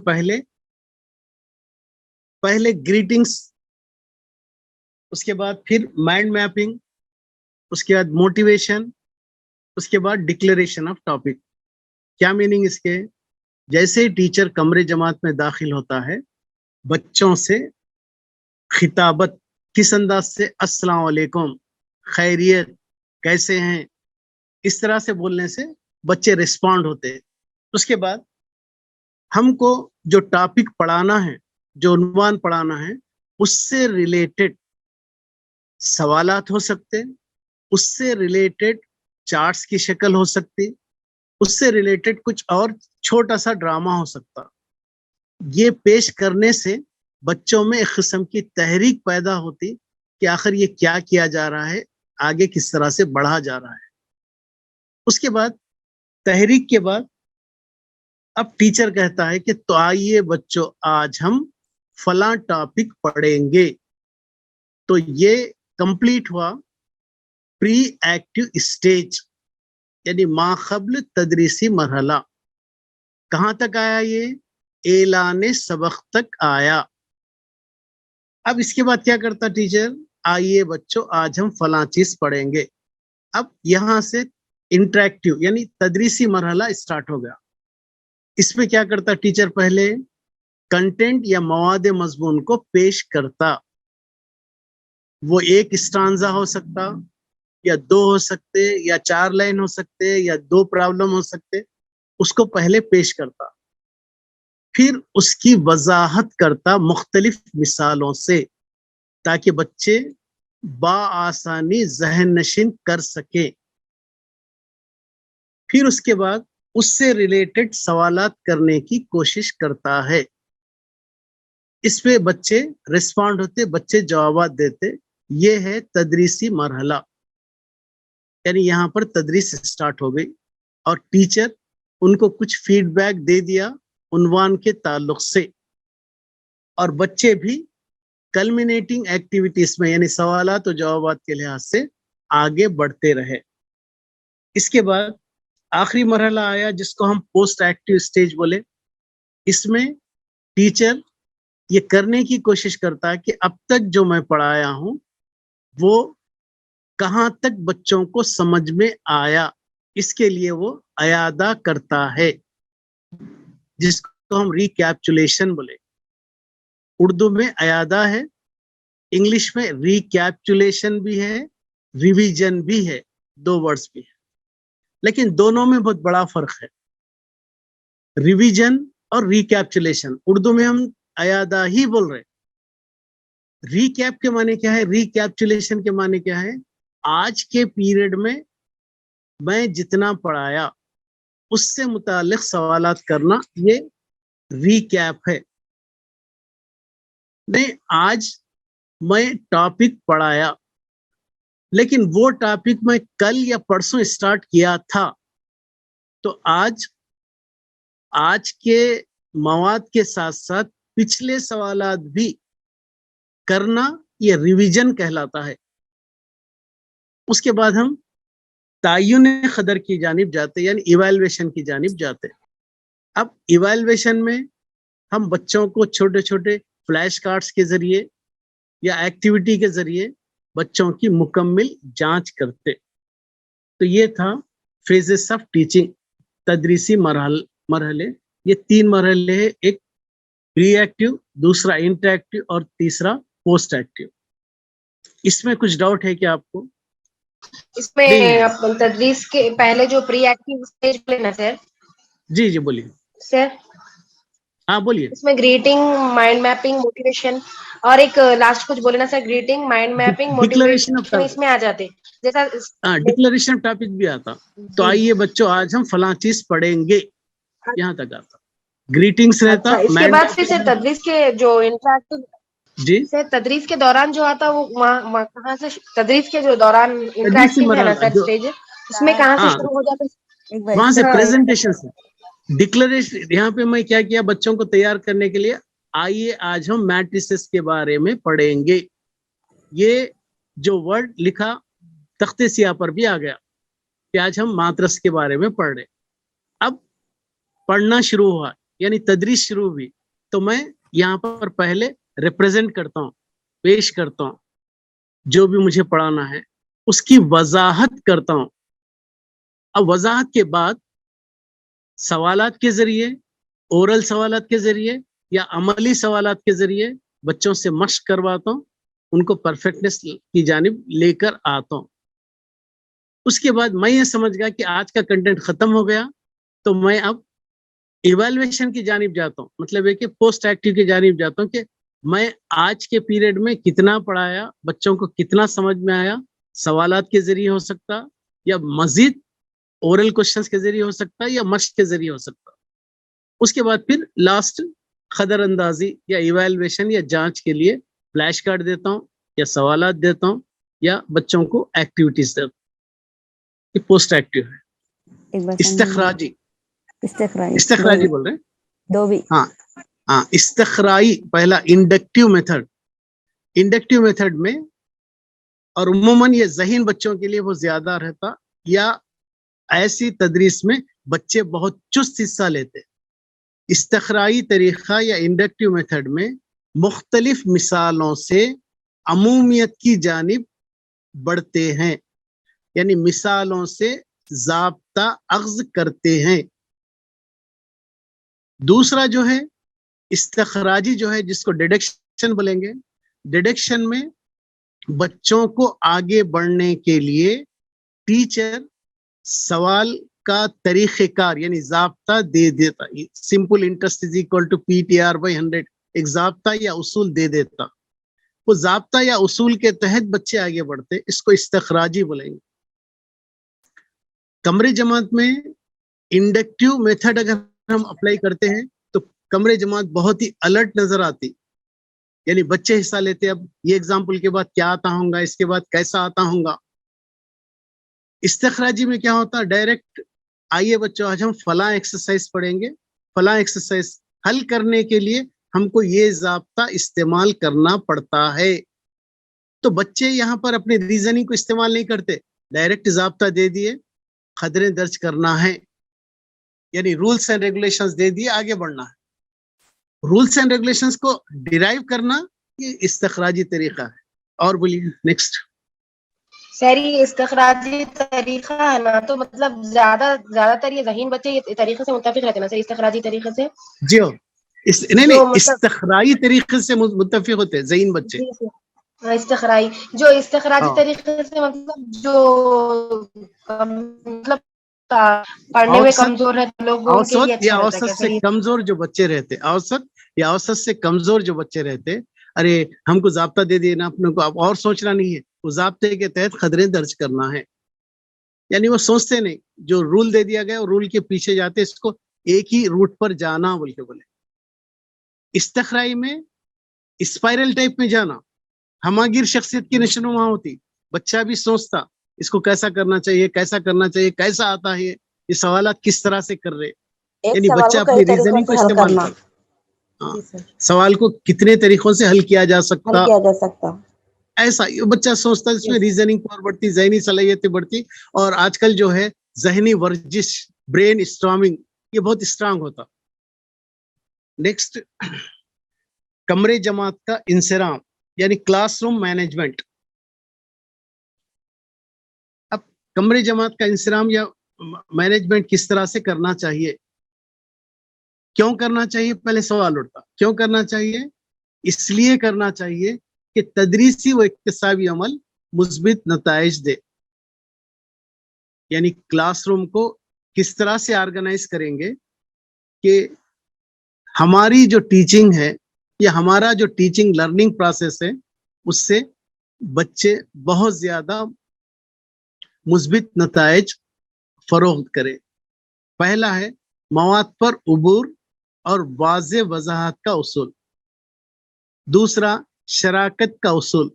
پہلے گریٹنگس، اس کے بعد پھر مائنڈ میپنگ، اس کے بعد موٹیویشن، اس کے بعد ڈکلیریشن آف ٹاپک. کیا میننگ اس کے؟ جیسے ٹیچر کمرے جماعت میں داخل ہوتا ہے، بچوں سے خطابت کس انداز سے؟ السلام علیکم، خیریت، کیسے ہیں، اس طرح سے بولنے سے بچے ریسپونڈ ہوتے ہیں. اس کے بعد ہم کو جو ٹاپک پڑھانا ہے، جو عنوان پڑھانا ہے، اس سے ریلیٹڈ سوالات ہو سکتے، اس سے ریلیٹڈ چارٹس کی شکل ہو سکتی، اس سے ریلیٹڈ کچھ اور چھوٹا سا ڈرامہ ہو سکتا. یہ پیش کرنے سے بچوں میں ایک قسم کی تحریک پیدا ہوتی کہ آخر یہ کیا کیا جا رہا ہے، آگے کس طرح سے بڑھا جا رہا ہے. اس کے بعد تحریک کے بعد اب ٹیچر کہتا ہے کہ تو آئیے بچوں آج ہم فلاں ٹاپک پڑھیں گے. تو یہ کمپلیٹ ہوا پری ایکٹیو اسٹیج، یعنی ما قبل تدریسی مرحلہ. کہاں تک آیا؟ یہ اعلان سبق تک آیا. اب اس کے بعد کیا کرتا ٹیچر؟ آئیے بچوں آج ہم فلاں چیز پڑھیں گے. اب یہاں سے انٹریکٹیو یعنی تدریسی مرحلہ اسٹارٹ ہو گیا. اس میں کیا کرتا ٹیچر؟ پہلے کنٹینٹ یا مواد مضمون کو پیش کرتا. وہ ایک اسٹانزا ہو سکتا، یا 2 ہو سکتے، یا 4 لائن ہو سکتے، یا 2 پرابلم ہو سکتے. اس کو پہلے پیش کرتا، پھر اس کی وضاحت کرتا مختلف مثالوں سے، تاکہ بچے بآسانی ذہن نشین کر سکیں. پھر اس کے بعد اس سے ریلیٹڈ سوالات کرنے کی کوشش کرتا ہے. اس پہ بچے ریسپونڈ ہوتے، بچے جوابات دیتے. یہ ہے تدریسی مرحلہ، یعنی یہاں پر تدریس سٹارٹ ہو گئی اور ٹیچر ان کو کچھ فیڈ بیک دے دیا عنوان کے تعلق سے، اور بچے بھی کلمینیٹنگ ایکٹیویٹیز میں یعنی سوالات و جوابات کے لحاظ سے آگے بڑھتے رہے. اس کے بعد آخری مرحلہ آیا جس کو ہم پوسٹ ایکٹیو اسٹیج بولے. اس میں ٹیچر یہ کرنے کی کوشش کرتا ہے کہ اب تک جو میں پڑھایا ہوں وہ کہاں تک بچوں کو سمجھ میں آیا. اس کے لیے وہ اعادہ کرتا ہے، جس کو ہم ریکیپچولیشن بولے. اردو میں اعادہ ہے، انگلش میں ریکیپچولیشن بھی ہے، ریویژن بھی ہے، 2 ورڈز بھی ہے، لیکن دونوں میں بہت بڑا فرق ہے. ریویژن اور ریکیپچولیشن، اردو میں ہم اعادہ ہی بول رہے. ریکیپ کے معنی کیا ہے؟ ریکیپچولیشن کے معنی کیا ہے؟ آج کے پیریڈ میں جتنا پڑھایا اس سے متعلق سوالات کرنا، یہ ریکیپ ہے. نہیں، آج میں ٹاپک پڑھایا لیکن وہ ٹاپک میں کل یا پرسوں اسٹارٹ کیا تھا، تو آج کے مواد کے ساتھ ساتھ پچھلے سوالات بھی کرنا، یہ ریویژن کہلاتا ہے. اس کے بعد ہم تعین قدر کی جانب جاتے، یعنی ایویلویشن کی جانب جاتے. اب ایویلویشن میں ہم بچوں کو چھوٹے چھوٹے فلیش کارڈز کے ذریعے یا ایکٹیویٹی کے ذریعے بچوں کی مکمل جانچ کرتے. تو یہ تھا فیزز آف ٹیچنگ، تدریسی مرحلے. یہ 3 مرحلے ہیں، ایک پری ایکٹیو، دوسرا انٹریکٹیو اور تیسرا پوسٹ ایکٹیو. اس میں کچھ ڈاؤٹ ہے کیا آپ کو؟ اس میں تدریس کے پہلے جو پری ایکٹیو اسٹیج لینا سر. جی بولیے سر. ہاں بولیے. اس میں گریٹنگ، مائنڈ میپنگ، موٹیویشن اور ایک لاسٹ کچھ بولے نا سر. گریٹنگ، مائنڈ میپنگ، موٹیویشن اس میں آ جاتے. جیسا ڈکلریشن ٹاپک بھی آتا. تو آئیے بچوں آج ہم فلاں چیز پڑھیں گے، یہاں تک آتا. گریٹنگس رہتا. اس کے بعد پھر سر تدریس کے جو انٹریکٹیو، جی سر تدریس کے دوران جو آتا وہ وہاں کہاں سے؟ تدریس کے جو دوران تدریسی انٹریکٹیو ہے نا مرحلہ سر اسٹیج، اس میں کہاں سے شروع ہو جاتا ہے؟ وہاں سے پریزنٹیشن سے ڈکلریشن. یہاں پہ میں کیا کیا بچوں کو تیار کرنے کے لیے، آئیے آج ہم میٹریسز کے بارے میں پڑھیں گے. یہ جو ورڈ لکھا تختے سیاہ پر بھی آ گیا کہ آج ہم ماترس کے بارے میں پڑھ رہے. اب پڑھنا شروع ہوا، یعنی تدریس شروع ہوئی تو میں یہاں پر پہلے ریپریزنٹ کرتا ہوں، پیش کرتا ہوں جو بھی مجھے پڑھانا ہے، اس کی وضاحت کرتا ہوں. اب وضاحت کے بعد سوالات کے ذریعے، اورل سوالات کے ذریعے یا عملی سوالات کے ذریعے بچوں سے مشق کرواتا ہوں، ان کو پرفیکٹنس کی جانب لے کر آتا ہوں. اس کے بعد میں یہ سمجھ گیا کہ آج کا کنٹینٹ ختم ہو گیا تو میں اب ایویلویشن کی جانب جاتا ہوں. مطلب ہے کہ پوسٹ ایکٹیو کی جانب جاتا ہوں کہ میں آج کے پیریڈ میں کتنا پڑھایا، بچوں کو کتنا سمجھ میں آیا، سوالات کے ذریعے ہو سکتا یا مزید اورل کوشچنز کے ذریعے ہو سکتا یا مشق کے ذریعے ہو سکتا. اس کے بعد پھر لاسٹ خدر اندازی یا ایویلویشن یا جانچ کے لیے فلیش کارڈ دیتا ہوں یا سوالات دیتا ہوں یا بچوں کو ایکٹیویٹیز دیتا ہوں. یہ پوسٹ ایکٹیو ہے. استخراجی بول رہے ہیں دو بھی. ہاں استخرائی پہلا انڈکٹیو میتھڈ میں، اور عموماً یہ ذہین بچوں کے لیے بہت زیادہ رہتا یا ایسی تدریس میں بچے بہت چست حصہ لیتے. استخرائی طریقہ یا انڈکٹیو میتھڈ میں مختلف مثالوں سے عمومیت کی جانب بڑھتے ہیں، یعنی مثالوں سے ضابطہ اخذ کرتے ہیں. دوسرا جو ہے استخراجی جو ہے، جس کو ڈیڈکشن بولیں گے. ڈیڈکشن میں بچوں کو آگے بڑھنے کے لیے ٹیچر سوال کا طریقہ کار یعنی ضابطہ دے دیتا. Simple interest is equal to PTR/100 ایک ضابطہ یا اصول دے دیتا. وہ ضابطہ یا اصول کے تحت بچے آگے بڑھتے، اس کو استخراجی بولیں گے. کمرے جماعت میں انڈکٹیو میتھڈ اگر ہم اپلائی کرتے ہیں تو کمرے جماعت بہت ہی الرٹ نظر آتی، یعنی بچے حصہ لیتے. اب یہ ایگزامپل کے بعد کیا آتا ہوں گا، اس کے بعد کیسا آتا ہوں گا. استخراجی میں کیا ہوتا، ڈائریکٹ آئیے بچوں آج ہم فلاں ایکسرسائز پڑھیں گے، فلاں ایکسرسائز حل کرنے کے لیے ہم کو یہ ضابطہ استعمال کرنا پڑتا ہے. تو بچے یہاں پر اپنے ریزننگ کو استعمال نہیں کرتے، ڈائریکٹ ضابطہ دے دیے خدریں درج کرنا ہے، یعنی رولس اینڈ ریگولیشنز دے دیے آگے بڑھنا ہے. رولس اینڈ ریگولیشنز کو ڈیرائیو کرنا یہ استخراجی طریقہ ہے. اور بولیے نیکسٹ. سر یہ استخراجی طریقہ ہے نا، تو مطلب زیادہ تر یہ ذہین بچے یہ طریقے سے متفق رہتے ہیں نا سر، استخراجی طریقے سے. جی نہیں استخرائی طریقے سے متفق ہوتے ہیں ذہین بچے. استخرائی طریقے سے مطلب جو مطلب پڑھنے میں کمزور ہے لوگوں کے لیے اچھا رہتا ہے. اوسط سے کمزور جو بچے رہتے، اوسط سے کمزور جو بچے رہتے، ارے ہم کو ضابطہ دے دیے نا، اپنے کو اب اور سوچنا نہیں ہے، وہ ضابطے کے تحت خدریں درج کرنا ہے. یعنی وہ سوچتے نہیں، جو رول دے دیا گیا رول کے پیچھے جاتے، اس کو ایک ہی روٹ پر جانا بول کے بولے. استخرائی میں اسپائرل ٹائپ میں جانا، ہماگیر شخصیت کی نشوونما ہوتی. بچہ بھی سوچتا اس کو کیسا کرنا چاہیے، کیسا کرنا چاہیے، کیسا آتا ہے، یہ سوالات کس طرح سے کر رہے، یعنی بچہ اپنی ریزننگ کو استعمال کرنا. سوال کو کتنے طریقوں سے حل کیا جا سکتا، ایسا بچہ سوچتا، اس میں ریزننگ پاور بڑھتی، ذہنی صلاحیتیں بڑھتی. اور آج کل جو ہے ذہنی ورزش، برین اسٹارمنگ، یہ بہت اسٹرانگ ہوتا. نیکسٹ کمرے جماعت کا انصرام یعنی کلاس روم مینجمنٹ. اب کمرے جماعت کا انصرام یا مینجمنٹ کس طرح سے کرنا چاہیے، کیوں کرنا چاہیے؟ پہلے سوال اٹھتا کیوں کرنا چاہیے. اس لیے کرنا چاہیے کہ تدریسی و اکتسابی عمل مثبت نتائج دے. یعنی کلاس روم کو کس طرح سے آرگنائز کریں گے کہ ہماری جو ٹیچنگ ہے یا ہمارا جو ٹیچنگ لرننگ پروسیس ہے اس سے بچے بہت زیادہ مثبت نتائج فروخت کرے. پہلا ہے مواد پر عبور اور واضح وضاحت کا اصول. دوسرا شراکت کا اصول.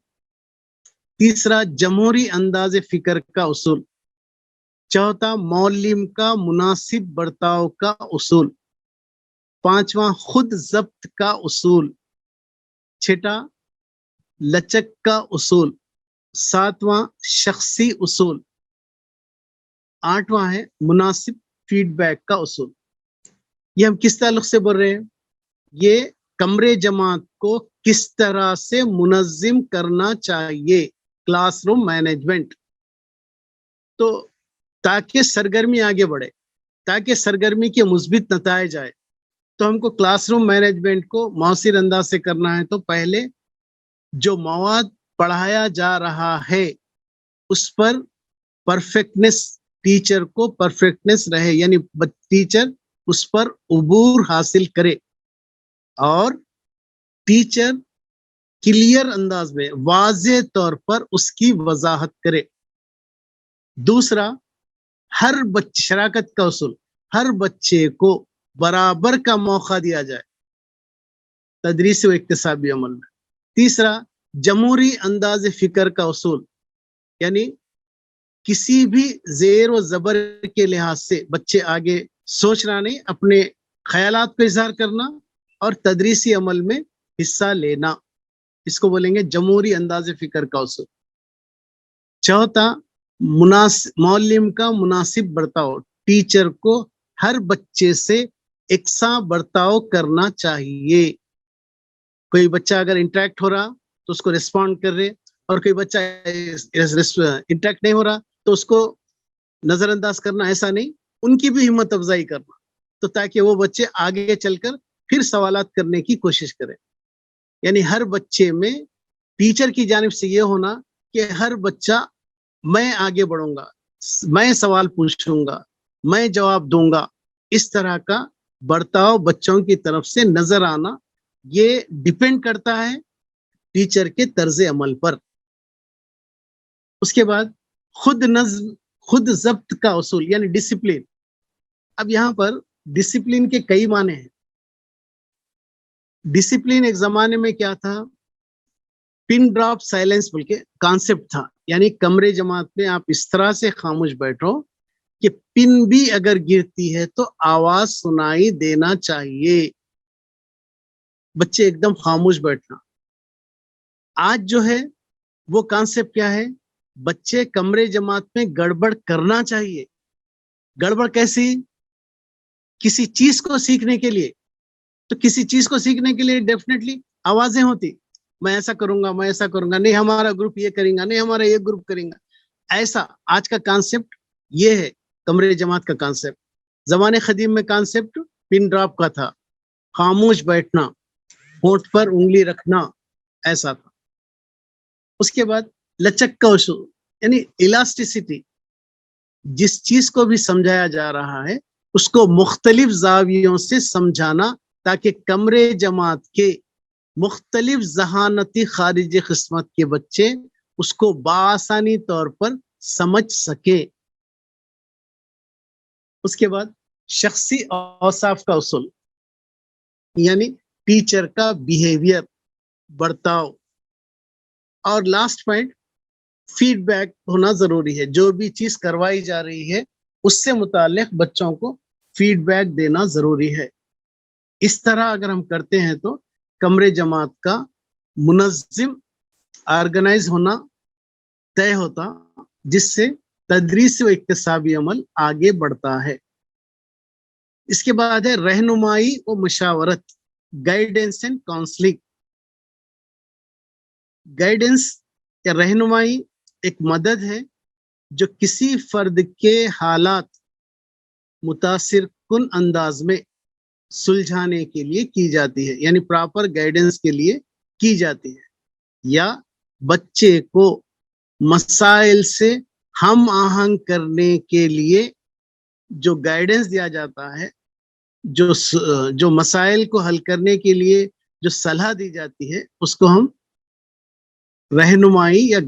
تیسرا جمہوری انداز فکر کا اصول. چوتھا معلم کا مناسب برتاؤ کا اصول. پانچواں خود ضبط کا اصول. چھٹا لچک کا اصول. ساتواں شخصی اصول. 8واں ہے مناسب فیڈ بیک کا اصول. یہ ہم کس تعلق سے بول رہے ہیں؟ یہ کمرے جماعت کو کس طرح سے منظم کرنا چاہیے، کلاس روم مینجمنٹ. تو تاکہ سرگرمی آگے بڑھے، تاکہ سرگرمی کے مثبت نتائج آئے، تو ہم کو کلاس روم مینجمنٹ کو مؤثر انداز سے کرنا ہے. تو پہلے جو مواد پڑھایا جا رہا ہے اس پر پرفیکٹنس، ٹیچر کو پرفیکٹنس رہے، یعنی ٹیچر اس پر عبور حاصل کرے اور ٹیچر کلیئر انداز میں واضح طور پر اس کی وضاحت کرے. دوسرا، ہر شراکت کا اصول، ہر بچے کو برابر کا موقع دیا جائے تدریسی و اکتسابی عمل میں. تیسرا، جمہوری انداز فکر کا اصول، یعنی کسی بھی زیر و زبر کے لحاظ سے بچے آگے سوچنا نہیں، اپنے خیالات کو اظہار کرنا اور تدریسی عمل میں حصہ لینا، اس کو بولیں گے جمہوری انداز فکر کا اصول. چوتھا، معلم کا مناسب برتاؤ، ٹیچر کو ہر بچے سے یکساں برتاؤ کرنا چاہیے. کوئی بچہ اگر انٹریکٹ ہو رہا تو اس کو ریسپونڈ کر رہے، اور کوئی بچہ انٹریکٹ نہیں ہو رہا تو اس کو نظر انداز کرنا، ایسا نہیں، ان کی بھی ہمت افزائی کرنا، تو تاکہ وہ بچے آگے چل کر پھر سوالات کرنے کی کوشش کریں. یعنی ہر بچے میں ٹیچر کی جانب سے یہ ہونا کہ ہر بچہ میں آگے بڑھوں گا، میں سوال پوچھوں گا، میں جواب دوں گا، اس طرح کا برتاؤ بچوں کی طرف سے نظر آنا، یہ ڈیپینڈ کرتا ہے ٹیچر کے طرز عمل پر. اس کے بعد خود نظم، خود ضبط کا اصول، یعنی ڈسپلن. اب یہاں پر ڈسپلن کے کئی معنی ہیں. ڈسپلن ایک زمانے میں کیا تھا، پن ڈراپ سائلنس بول کے کانسیپٹ تھا، یعنی کمرے جماعت میں آپ اس طرح سے خاموش بیٹھو کہ پن بھی اگر گرتی ہے تو آواز سنائی دینا چاہیے، بچے ایک دم خاموش بیٹھنا. آج جو ہے وہ کانسیپٹ کیا ہے، بچے کمرے جماعت میں گڑبڑ کرنا چاہیے. گڑبڑ کیسی؟ کسی چیز کو سیکھنے کے لیے، تو کسی چیز کو سیکھنے کے لیے ڈیفینیٹلی آوازیں ہوتی، میں ایسا کروں گا، میں ایسا کروں گا، نہیں ہمارا گروپ یہ کریں گا، نہیں ہمارا یہ گروپ کریں گا. ایسا آج کا کانسیپٹ یہ ہے کمرے جماعت کا کانسیپٹ. زمانے قدیم میں کانسیپٹ پن ڈراپ کا تھا، خاموش بیٹھنا، ہونٹ پر انگلی رکھنا، ایسا تھا. اس کے بعد لچک کا اصول، یعنی الاسٹیسٹی، جس چیز کو بھی سمجھایا جا رہا ہے اس کو مختلف زاویوں سے سمجھانا، تاکہ کمرے جماعت کے مختلف ذہانتی خارجی قسمت کے بچے اس کو بآسانی طور پر سمجھ سکے. اس کے بعد شخصی اوصاف کا اصول، یعنی ٹیچر کا بیہیویئر، برتاؤ. اور لاسٹ پوائنٹ، فیڈ بیک ہونا ضروری ہے. جو بھی چیز کروائی جا رہی ہے اس سے متعلق بچوں کو فیڈ بیک دینا ضروری ہے. اس طرح اگر ہم کرتے ہیں تو کمرے جماعت کا منظم، آرگنائز ہونا طے ہوتا، جس سے تدریس و اکتسابی عمل آگے بڑھتا ہے. اس کے بعد ہے رہنمائی و مشاورت، گائیڈنس اینڈ کاؤنسلنگ. گائیڈنس یا رہنمائی ایک مدد ہے جو کسی فرد کے حالات متاثر کن انداز میں سلجھانے کے لیے کی جاتی ہے، یعنی پراپر گائیڈنس کے لیے کی جاتی ہے، یا بچے کو مسائل سے ہم آہنگ کرنے کے لیے جو گائیڈنس دیا جاتا ہے، جو مسائل کو حل کرنے کے لیے جو صلاح دی جاتی ہے، اس کو ہم رہنمائی یا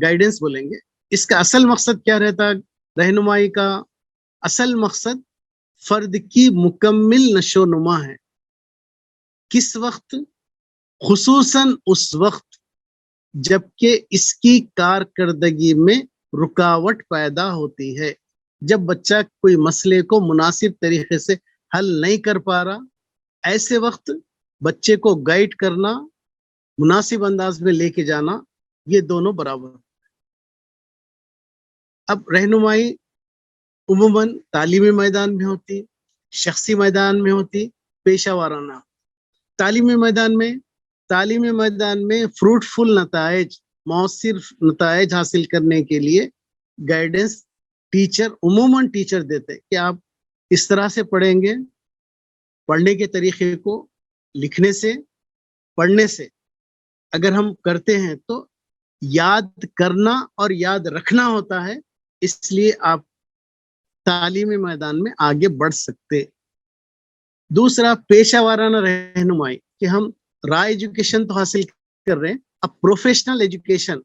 گائیڈنس بولیں گے. اس کا اصل مقصد کیا رہتا ہے؟ رہنمائی کا اصل مقصد فرد کی مکمل نشو و نما ہے. کس وقت؟ خصوصاً اس وقت جبکہ اس کی کارکردگی میں رکاوٹ پیدا ہوتی ہے. جب بچہ کوئی مسئلے کو مناسب طریقے سے حل نہیں کر پا رہا، ایسے وقت بچے کو گائیڈ کرنا، مناسب انداز میں لے کے جانا، یہ دونوں برابر. اب رہنمائی عموماً تعلیمی میدان میں ہوتی، شخصی میدان میں ہوتی پیشہ وارانہ. تعلیمی میدان میں فروٹفل نتائج، مؤثر نتائج حاصل کرنے کے لیے گائیڈنس عموماً ٹیچر دیتے کہ آپ اس طرح سے پڑھیں گے. پڑھنے کے طریقے کو لکھنے سے، پڑھنے سے اگر ہم کرتے ہیں تو یاد کرنا اور یاد رکھنا ہوتا ہے، اس لیے آپ تعلیمی میدان میں آگے بڑھ سکتے. دوسرا پیشہ وارانہ رہنمائی کہ ہم را ایجوکیشن تو حاصل کر رہے ہیں، اب پروفیشنل ایجوکیشن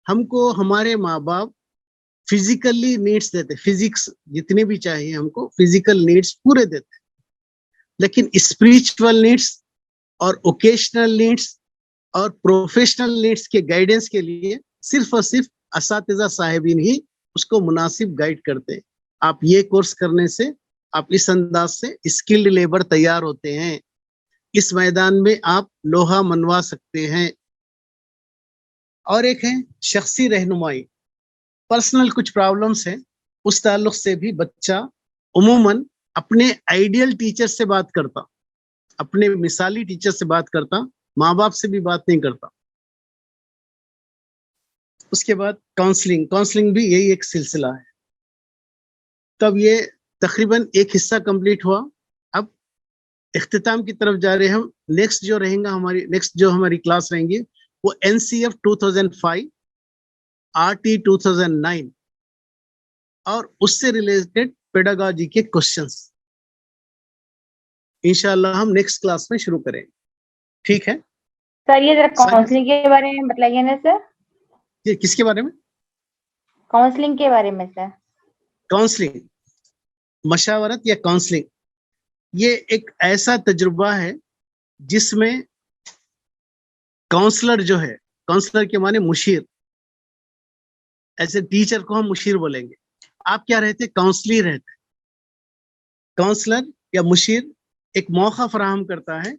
ہم کو ہمارے ماں باپ فزیکلی نیڈس دیتے، فزکس جتنی بھی چاہیے ہم کو فزیکل نیڈس پورے دیتے، لیکن اسپریچول نیڈس اور اوکیشنل نیڈس اور پروفیشنل نیڈس کے گائیڈنس کے لیے صرف اور صرف اساتذہ صاحبین ہی اس کو مناسب گائیڈ کرتے. آپ یہ کورس کرنے سے آپ اس انداز سے اسکلڈ لیبر تیار ہوتے ہیں، اس میدان میں آپ لوہا منوا سکتے ہیں. اور ایک ہے شخصی رہنمائی. پرسنل کچھ پرابلمس ہیں، اس تعلق سے بھی بچہ عموماً اپنے آئیڈیل ٹیچر سے بات کرتا، اپنے مثالی ٹیچر سے بات کرتا، ماں باپ سے بھی بات نہیں کرتا. اس کے بعد کاؤنسلنگ بھی یہی ایک سلسلہ ہے. تب یہ تقریباً ایک حصہ کمپلیٹ ہوا. اب اختتام کی طرف جا رہے ہیں ہم. نیکسٹ جو ہماری کلاس رہیں گی وہ NCF 2005 RT 2009 اور اس سے ریلیٹڈ پیڈاگوجی کے کوشچنس انشاءاللہ ہم نیکسٹ کلاس میں شروع کریں. ٹھیک ہے سر؟ یہ ذرا کاؤنسلنگ کے بارے میں بتائیے نا سر. یہ کس کے بارے میں؟ کاؤنسلنگ کے بارے میں سر. کاؤنسلنگ، مشاورت یا کاؤنسلنگ، یہ ایک ایسا تجربہ ہے جس میں کاؤنسلر جو ہے، کاؤنسلر کے معنی مشیر، ایسے ٹیچر کو ہم مشیر بولیں گے. آپ کیا رہتے؟ کاؤنسلر رہتے. کاؤنسلر یا مشیر ایک موقع فراہم کرتا ہے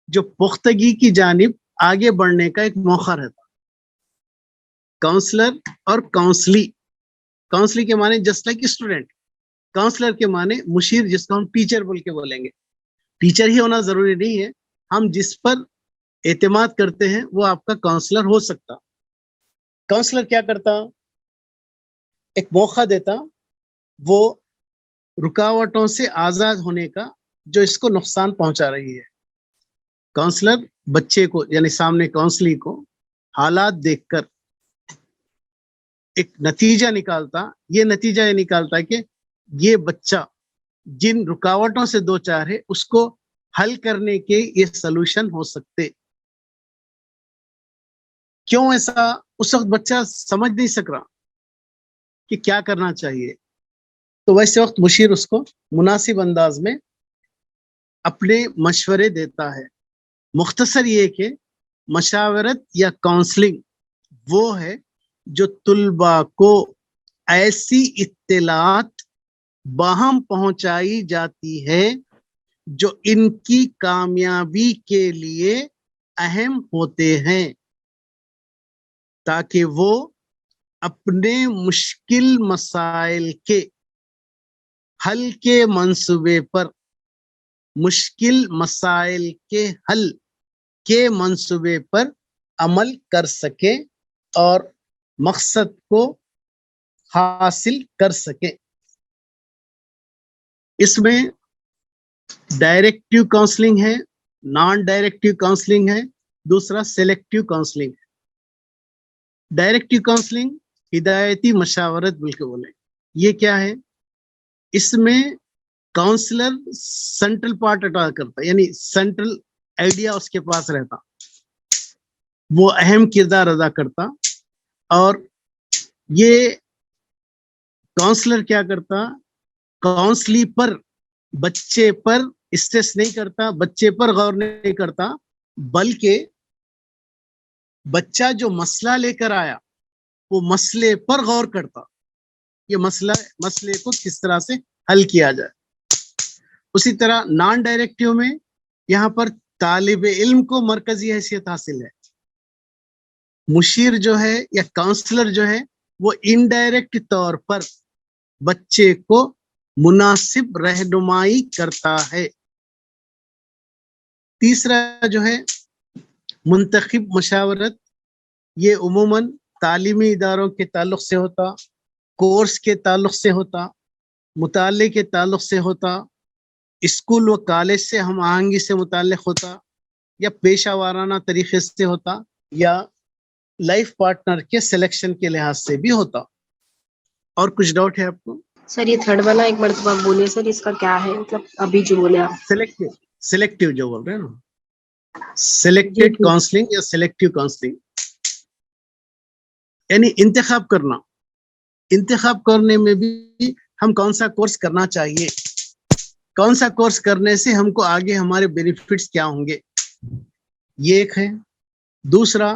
جو پختگی کی جانب آگے بڑھنے کا ایک موقع رہتا. کاؤنسلر اور کاؤنسلی کے معنی جسٹ لائک اسٹوڈنٹ، کاؤنسلر کے معنی مشیر جس کو ہم ٹیچر بول کے بولیں گے. ٹیچر ہی ہونا ضروری نہیں ہے، ہم جس پر اعتماد کرتے ہیں وہ آپ کا کاؤنسلر ہو سکتا. کاؤنسلر کیا کرتا؟ ایک موقع دیتا وہ رکاوٹوں سے آزاد ہونے کا جو اس کو نقصان پہنچا رہی ہے. کاؤنسلر بچے کو یعنی سامنے کاؤنسلی کو حالات دیکھ کر ایک نتیجہ نکالتا. یہ نتیجہ یہ نکالتا کہ یہ بچہ جن رکاوٹوں سے دو چار ہے اس کو حل کرنے کے یہ سلوشن ہو سکتے. کیوں ایسا؟ اس وقت بچہ سمجھ نہیں سک رہا کہ کیا کرنا چاہیے، تو ویسے وقت مشیر اس کو مناسب انداز میں اپنے مشورے دیتا ہے. مختصر یہ کہ مشاورت یا کاؤنسلنگ وہ ہے جو طلباء کو ایسی اطلاعات باہم پہنچائی جاتی ہے جو ان کی کامیابی کے لیے اہم ہوتے ہیں تاکہ وہ اپنے مشکل مسائل کے حل کے منصوبے پر عمل کر سکے اور مقصد کو حاصل کر سکے. اس میں ڈائریکٹیو کاؤنسلنگ ہے، نان ڈائریکٹیو کاؤنسلنگ ہے، دوسرا سلیکٹیو کاؤنسلنگ ہے. ڈائریکٹیو کاؤنسلنگ ہدایتی مشاورت بول کے بولے. یہ کیا ہے؟ اس میں کاؤنسلر سینٹرل پارٹ ادا کرتا، یعنی سینٹرل آئیڈیا اس کے پاس رہتا، وہ اہم کردار ادا کرتا. اور یہ کاؤنسلر کیا کرتا؟ کاؤنسلی پر، بچے پر اسٹریس نہیں کرتا، بچے پر غور نہیں کرتا، بلکہ بچہ جو مسئلہ لے کر آیا وہ مسئلے پر غور کرتا، یہ مسئلے کو کس طرح سے حل کیا جائے. اسی طرح نان ڈائریکٹیو میں یہاں پر طالب علم کو مرکزی حیثیت حاصل ہے. مشیر جو ہے یا کاؤنسلر جو ہے وہ انڈائریکٹ طور پر بچے کو مناسب رہنمائی کرتا ہے. تیسرا جو ہے منتخب مشاورت، یہ عموماً تعلیمی اداروں کے تعلق سے ہوتا، کورس کے تعلق سے ہوتا، مطالعے کے تعلق سے ہوتا، اسکول و کالج سے ہم آہنگی سے متعلق ہوتا، یا پیشہ وارانہ طریقے سے ہوتا، یا لائف پارٹنر کے سلیکشن کے لحاظ سے بھی ہوتا. اور کچھ ڈاؤٹ ہے آپ کو؟ سر یہ تھرڈ والا ایک مرتبہ بولے سر، اس کا کیا ہے مطلب ابھی جو بولے آپ؟ سلیکٹیو جو بول رہے ہیں نا، سلیکٹڈ کاؤنسلنگ یا سلیکٹیو کاؤنسلنگ، یعنی انتخاب کرنا. انتخاب کرنے میں بھی ہم کون سا کورس کرنا چاہیے، کون سا کورس کرنے سے ہم کو آگے ہمارے بینیفٹس کیا ہوں گے، یہ ایک ہے. دوسرا،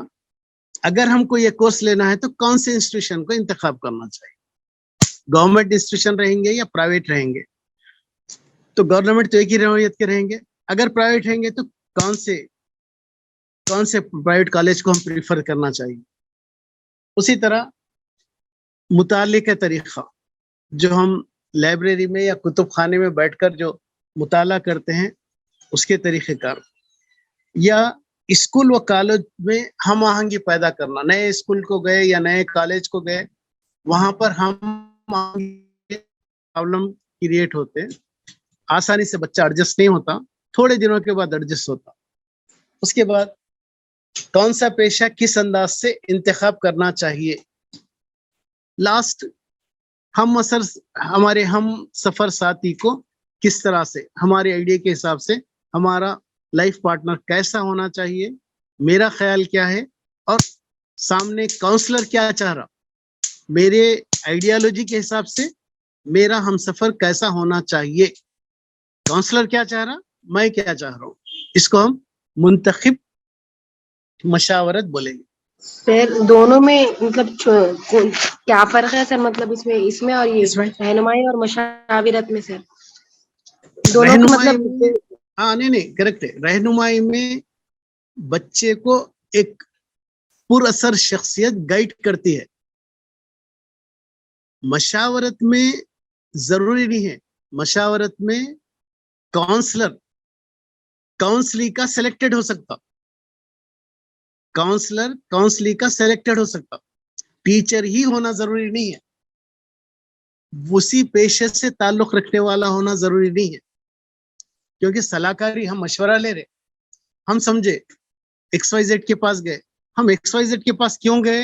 اگر ہم کو یہ کورس لینا ہے تو کون سے انسٹیٹیوشن کو انتخاب کرنا چاہیے، گورنمنٹ انسٹیٹیوشن رہیں گے یا پرائیویٹ رہیں گے. تو گورنمنٹ تو ایک ہی نوعیت کے رہیں گے، اگر پرائیویٹ رہیں گے تو کون سے پرائیویٹ کالج کو ہم پریفر کرنا چاہیے. اسی طرح مطالعے کا طریقہ، جو ہم لائبریری میں یا کتب خانے میں بیٹھ کر جو مطالعہ کرتے ہیں اس کے طریقہ کار، یا اسکول و کالج میں ہم آہنگی پیدا کرنا. نئے اسکول کو گئے یا نئے کالج کو گئے، وہاں پر ہم پرابلم کریٹ ہوتے ہیں، آسانی سے بچہ ایڈجسٹ نہیں ہوتا، تھوڑے دنوں کے بعد ایڈجسٹ ہوتا. اس کے بعد کون سا پیشہ کس انداز سے انتخاب کرنا چاہیے. لاسٹ، ہمارے ہم سفر ساتھی کو کس طرح سے ہمارے آئیڈیا کے حساب سے ہمارا لائف پارٹنر کیسا ہونا چاہیے، میرا خیال کیا ہے، اور سامنے کاؤنسلر کیا چاہ رہا، میرے آئیڈیالوجی کے حساب سے میرا ہم سفر کیسا ہونا چاہیے، کاؤنسلر کیا چاہ رہا، میں کیا چاہ رہا ہوں. اس کو ہم منتخب مشاورت بولیں گے. سر دونوں میں مطلب کیا فرق ہے سر، مطلب اس میں اور یہ رہنمائی اور مشاورت میں سر دونوں کا رہنمائی مطلب؟ میں نہیں کریکٹ ہے. رہنمائی میں بچے کو ایک پر اثر شخصیت گائیڈ کرتی ہے. مشاورت میں ضروری نہیں ہے، مشاورت میں کاؤنسلنگ کا سلیکٹڈ ہو سکتا، کاؤنسلنگ کا سلیکٹڈ ہو سکتا، ٹیچر ہی ہونا ضروری نہیں ہے، اسی پیشے سے تعلق رکھنے والا ہونا ضروری نہیں ہے. کیونکہ صلاح کاری ہم مشورہ لے رہے، ہم سمجھے ایکس وائی زیڈ کے پاس گئے، ہم ایکس وائی زیڈ کے پاس کیوں گئے،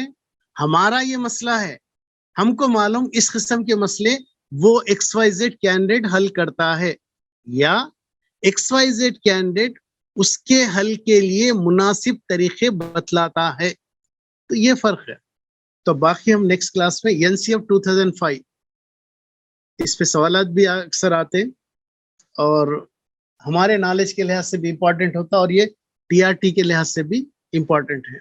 ہمارا یہ مسئلہ ہے، ہم کو معلوم اس قسم کے مسئلے وہ ایکس وائی زیڈ کینڈیڈیٹ حل کرتا ہے، یا ایکس وائی زیڈ کینڈیڈیٹ اس کے حل کے لیے مناسب طریقے بتلاتا ہے. تو یہ فرق ہے. تو باقی ہم نیکسٹ کلاس میں NCF 2005 اس پہ سوالات بھی اکثر آتے اور ہمارے نالج کے لحاظ سے بھی امپورٹنٹ ہوتا، اور یہ TRT کے لحاظ سے بھی امپورٹنٹ ہے.